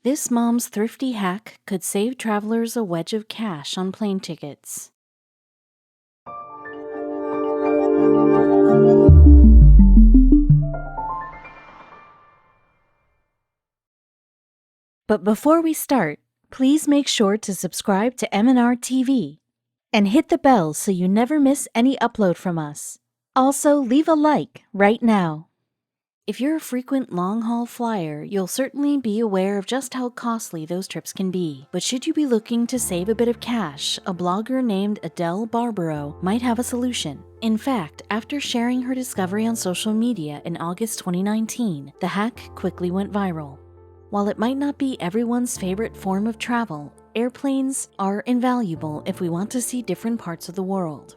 This mom's thrifty hack could save travelers a wedge of cash on plane tickets. But before we start, please make sure to subscribe to m&rtv and hit the bell so you never miss any upload from us. Also, leave a like right now. If you're a frequent long-haul flyer, you'll certainly be aware of just how costly those trips can be. But should you be looking to save a bit of cash, a blogger named Adele Barbaro might have a solution. In fact, after sharing her discovery on social media in August 2019, the hack quickly went viral. While it might not be everyone's favorite form of travel, airplanes are invaluable if we want to see different parts of the world.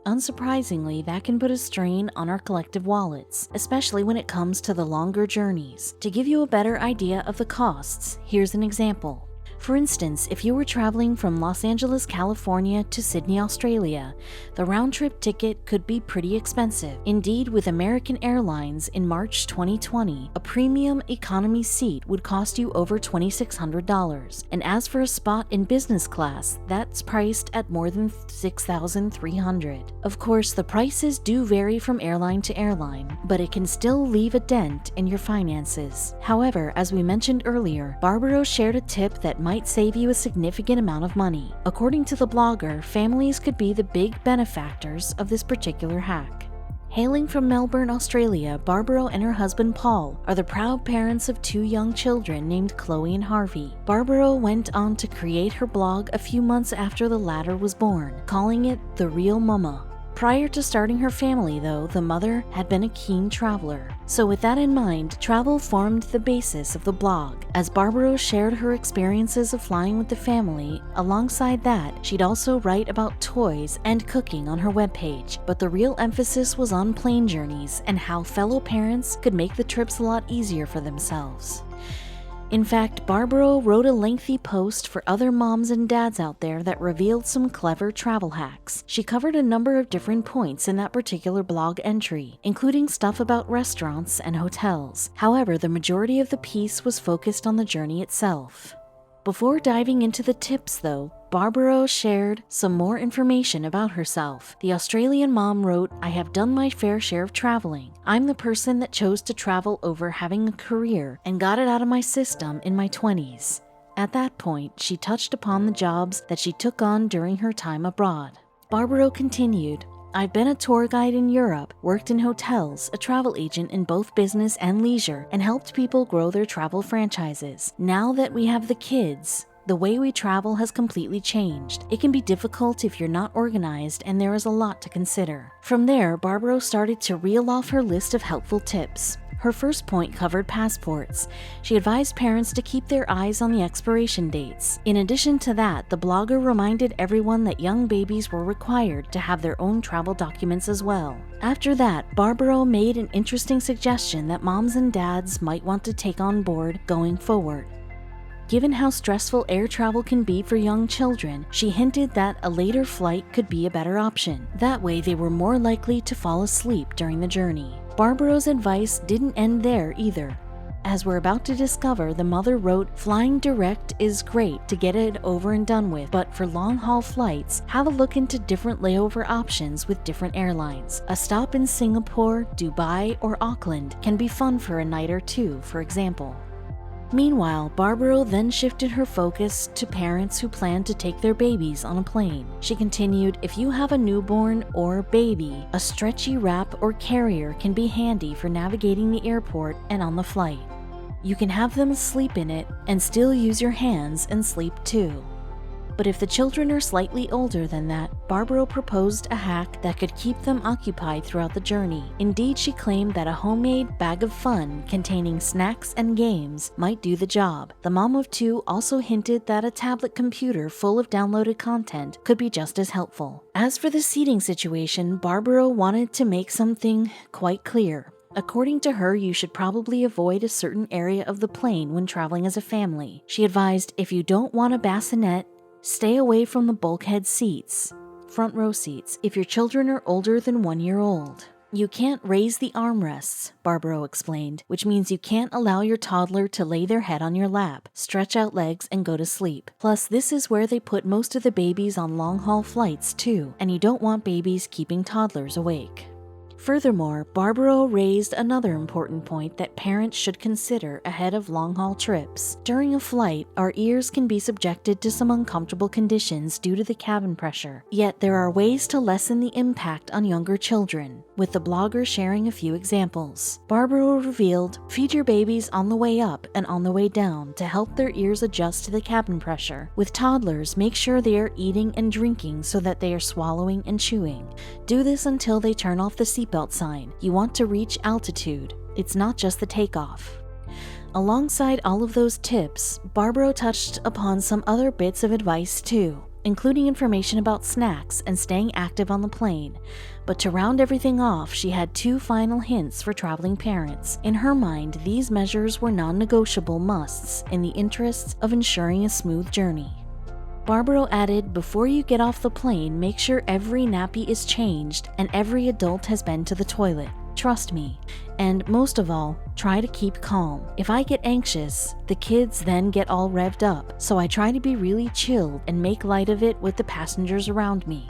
Unsurprisingly, that can put a strain on our collective wallets, especially when it comes to the longer journeys. To give you a better idea of the costs, here's an example. For instance, if you were traveling from Los Angeles, California to Sydney, Australia, the round-trip ticket could be pretty expensive. Indeed, with American Airlines in March 2020, a premium economy seat would cost you over $2,600. And as for a spot in business class, that's priced at more than $6,300. Of course, the prices do vary from airline to airline, but it can still leave a dent in your finances. However, as we mentioned earlier, Barbaro shared a tip that might save you a significant amount of money. According to the blogger, families could be the big benefactors of this particular hack. Hailing from Melbourne, Australia, Barbaro and her husband Paul are the proud parents of 2 young children named Chloe and Harvey. Barbaro went on to create her blog a few months after the latter was born, calling it The Real Mama. Prior to starting her family, though, the mother had been a keen traveler. So with that in mind, travel formed the basis of the blog. As Barbaro shared her experiences of flying with the family, alongside that, she'd also write about toys and cooking on her webpage. But the real emphasis was on plane journeys and how fellow parents could make the trips a lot easier for themselves. In fact, Barbaro wrote a lengthy post for other moms and dads out there that revealed some clever travel hacks. She covered a number of different points in that particular blog entry, including stuff about restaurants and hotels. However, the majority of the piece was focused on the journey itself. Before diving into the tips, though, Barbaro shared some more information about herself. The Australian mom wrote, "I have done my fair share of traveling. I'm the person that chose to travel over having a career and got it out of my system in my 20s. At that point, she touched upon the jobs that she took on during her time abroad. Barbaro continued, "I've been a tour guide in Europe, worked in hotels, a travel agent in both business and leisure, and helped people grow their travel franchises. Now that we have the kids, the way we travel has completely changed. It can be difficult if you're not organized, and there is a lot to consider." From there, Barbaro started to reel off her list of helpful tips. Her first point covered passports. She advised parents to keep their eyes on the expiration dates. In addition to that, the blogger reminded everyone that young babies were required to have their own travel documents as well. After that, Barbaro made an interesting suggestion that moms and dads might want to take on board going forward. Given how stressful air travel can be for young children, she hinted that a later flight could be a better option. That way, they were more likely to fall asleep during the journey. Barbaro's advice didn't end there either. As we're about to discover, the mother wrote, "Flying direct is great to get it over and done with, but for long-haul flights, have a look into different layover options with different airlines. A stop in Singapore, Dubai, or Auckland can be fun for a night or two, for example." Meanwhile, Barbaro then shifted her focus to parents who plan to take their babies on a plane. She continued, "If you have a newborn or baby, a stretchy wrap or carrier can be handy for navigating the airport and on the flight. You can have them sleep in it and still use your hands and sleep too." But if the children are slightly older than that, Barbaro proposed a hack that could keep them occupied throughout the journey. Indeed, she claimed that a homemade bag of fun containing snacks and games might do the job. The mom of 2 also hinted that a tablet computer full of downloaded content could be just as helpful. As for the seating situation, Barbaro wanted to make something quite clear. According to her, you should probably avoid a certain area of the plane when traveling as a family. She advised, if you don't want a bassinet, stay away from the bulkhead seats, front row seats, if your children are older than 1 year old. You can't raise the armrests, Barbaro explained, which means you can't allow your toddler to lay their head on your lap, stretch out legs, and go to sleep. Plus, this is where they put most of the babies on long-haul flights, too, and you don't want babies keeping toddlers awake. Furthermore, Barbaro raised another important point that parents should consider ahead of long-haul trips. During a flight, our ears can be subjected to some uncomfortable conditions due to the cabin pressure. Yet there are ways to lessen the impact on younger children, with the blogger sharing a few examples. Barbaro revealed, feed your babies on the way up and on the way down to help their ears adjust to the cabin pressure. With toddlers, make sure they are eating and drinking so that they are swallowing and chewing. Do this until they turn off the seatbelt sign. You want to reach altitude. It's not just the takeoff. Alongside all of those tips, Barbaro touched upon some other bits of advice too, including information about snacks and staying active on the plane. But to round everything off, she had two final hints for traveling parents. In her mind, these measures were non-negotiable musts in the interests of ensuring a smooth journey. Barbaro added, before you get off the plane, make sure every nappy is changed and every adult has been to the toilet. Trust me. And most of all, try to keep calm. If I get anxious, the kids then get all revved up, so I try to be really chilled and make light of it with the passengers around me.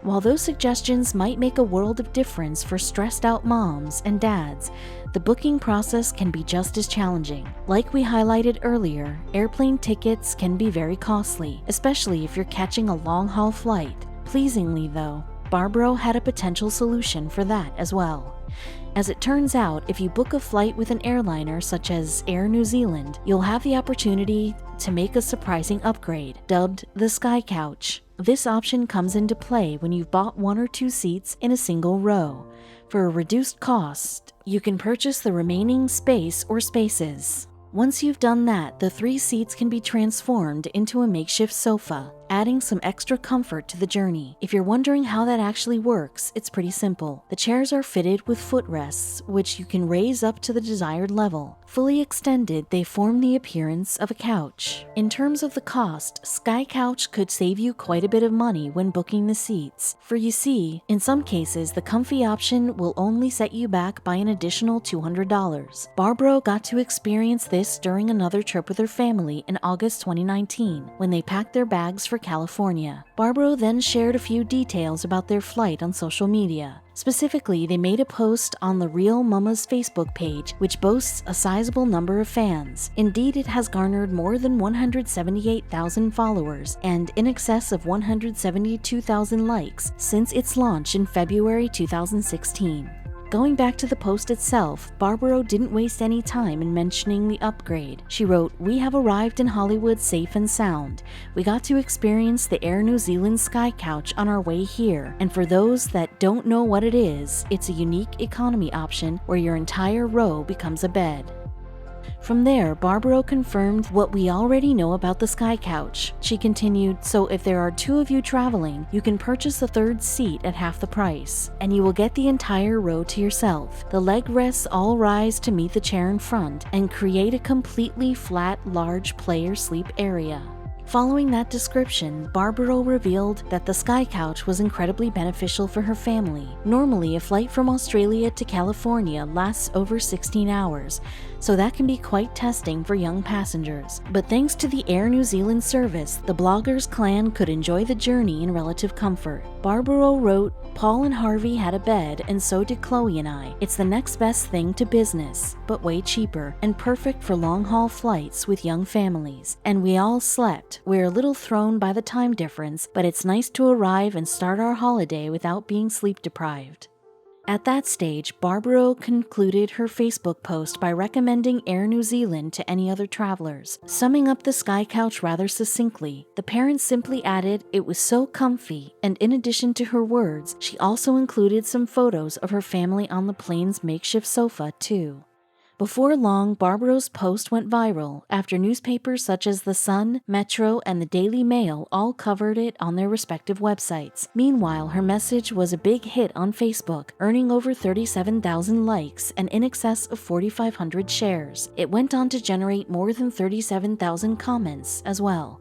While those suggestions might make a world of difference for stressed out moms and dads, the booking process can be just as challenging. Like we highlighted earlier, airplane tickets can be very costly, especially if you're catching a long-haul flight. Pleasingly though, Barbaro had a potential solution for that as well. As it turns out, if you book a flight with an airliner such as Air New Zealand, you'll have the opportunity to make a surprising upgrade, dubbed the Sky Couch. This option comes into play when you've bought 1 or 2 seats in a single row. For a reduced cost, you can purchase the remaining space or spaces. Once you've done that, the 3 seats can be transformed into a makeshift sofa, adding some extra comfort to the journey. If you're wondering how that actually works, it's pretty simple. The chairs are fitted with footrests, which you can raise up to the desired level. Fully extended, they form the appearance of a couch. In terms of the cost, Sky Couch could save you quite a bit of money when booking the seats. For you see, in some cases, the comfy option will only set you back by an additional $200. Barbaro got to experience this during another trip with her family in August 2019, when they packed their bags for California. Barbaro then shared a few details about their flight on social media. Specifically, they made a post on the Real Mama's Facebook page, which boasts a sizable number of fans. Indeed, it has garnered more than 178,000 followers and in excess of 172,000 likes since its launch in February 2016. Going back to the post itself, Barbaro didn't waste any time in mentioning the upgrade. She wrote, "We have arrived in Hollywood safe and sound. We got to experience the Air New Zealand Sky Couch on our way here, and for those that don't know what it is, it's a unique economy option where your entire row becomes a bed." From there, Barbaro confirmed what we already know about the Sky Couch. She continued, "So if there are 2 of you traveling, you can purchase a 3rd seat at half the price, and you will get the entire row to yourself. The leg rests all rise to meet the chair in front and create a completely flat, large player sleep area." Following that description, Barbaro revealed that the Sky Couch was incredibly beneficial for her family. Normally, a flight from Australia to California lasts over 16 hours, so that can be quite testing for young passengers. But thanks to the Air New Zealand service, the blogger's clan could enjoy the journey in relative comfort. Barbaro wrote, "Paul and Harvey had a bed, and so did Chloe and I. It's the next best thing to business, but way cheaper, and perfect for long-haul flights with young families. And we all slept. We're a little thrown by the time difference, but it's nice to arrive and start our holiday without being sleep-deprived." At that stage, Barbaro concluded her Facebook post by recommending Air New Zealand to any other travelers. Summing up the Sky Couch rather succinctly, the parents simply added, "It was so comfy," and in addition to her words, she also included some photos of her family on the plane's makeshift sofa too. Before long, Barbaro's post went viral after newspapers such as The Sun, Metro, and the Daily Mail all covered it on their respective websites. Meanwhile, her message was a big hit on Facebook, earning over 37,000 likes and in excess of 4,500 shares. It went on to generate more than 37,000 comments as well.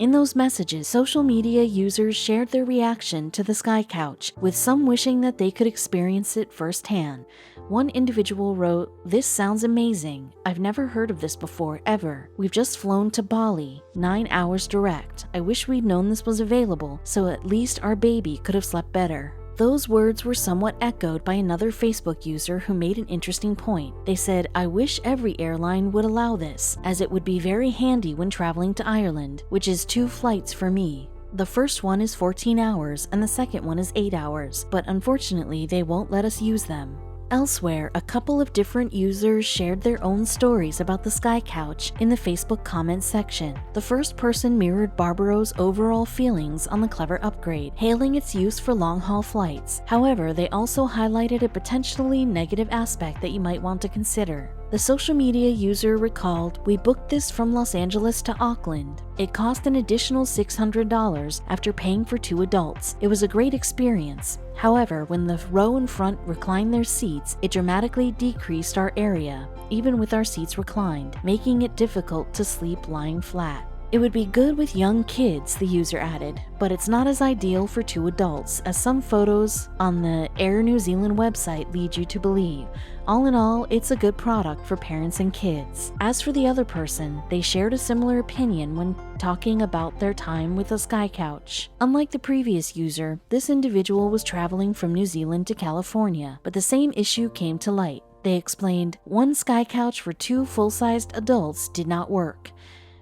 In those messages, social media users shared their reaction to the Sky Couch, with some wishing that they could experience it firsthand. One individual wrote, "This sounds amazing. I've never heard of this before, ever. We've just flown to Bali, 9 hours direct. I wish we'd known this was available, so at least our baby could have slept better." Those words were somewhat echoed by another Facebook user who made an interesting point. They said, "I wish every airline would allow this, as it would be very handy when traveling to Ireland, which is 2 flights for me. The first one is 14 hours and the second one is 8 hours, but unfortunately they won't let us use them." Elsewhere, a couple of different users shared their own stories about the Sky Couch in the Facebook comments section. The first person mirrored Barbaro's overall feelings on the clever upgrade, hailing its use for long-haul flights. However, they also highlighted a potentially negative aspect that you might want to consider. The social media user recalled, "We booked this from Los Angeles to Auckland. It cost an additional $600 after paying for 2 adults. It was a great experience. However, when the row in front reclined their seats, it dramatically decreased our area, even with our seats reclined, making it difficult to sleep lying flat. It would be good with young kids," the user added, "but it's not as ideal for 2 adults, as some photos on the Air New Zealand website lead you to believe. All in all, it's a good product for parents and kids." As for the other person, they shared a similar opinion when talking about their time with the Sky Couch. Unlike the previous user, this individual was traveling from New Zealand to California, but the same issue came to light. They explained, "One Sky Couch for 2 full-sized adults did not work.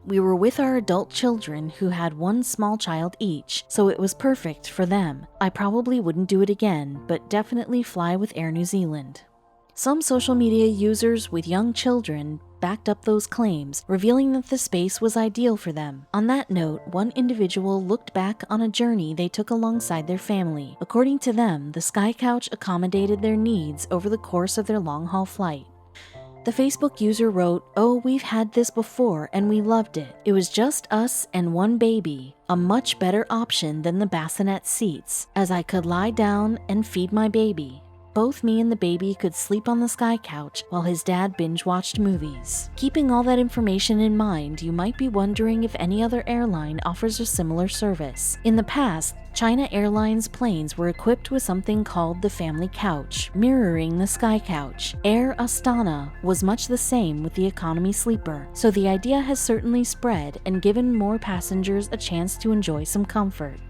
We were with our adult children who had 1 small child each, so it was perfect for them. I probably wouldn't do it again, but definitely fly with Air New Zealand." Some social media users with young children backed up those claims, revealing that the space was ideal for them. On that note, one individual looked back on a journey they took alongside their family. According to them, the Sky Couch accommodated their needs over the course of their long-haul flight. The Facebook user wrote, "Oh, we've had this before and we loved it. It was just us and 1 baby, a much better option than the bassinet seats, as I could lie down and feed my baby. Both me and the baby could sleep on the Sky Couch while his dad binge-watched movies." Keeping all that information in mind, you might be wondering if any other airline offers a similar service. In the past, China Airlines planes were equipped with something called the Family Couch, mirroring the Sky Couch. Air Astana was much the same with the economy sleeper, so the idea has certainly spread and given more passengers a chance to enjoy some comfort.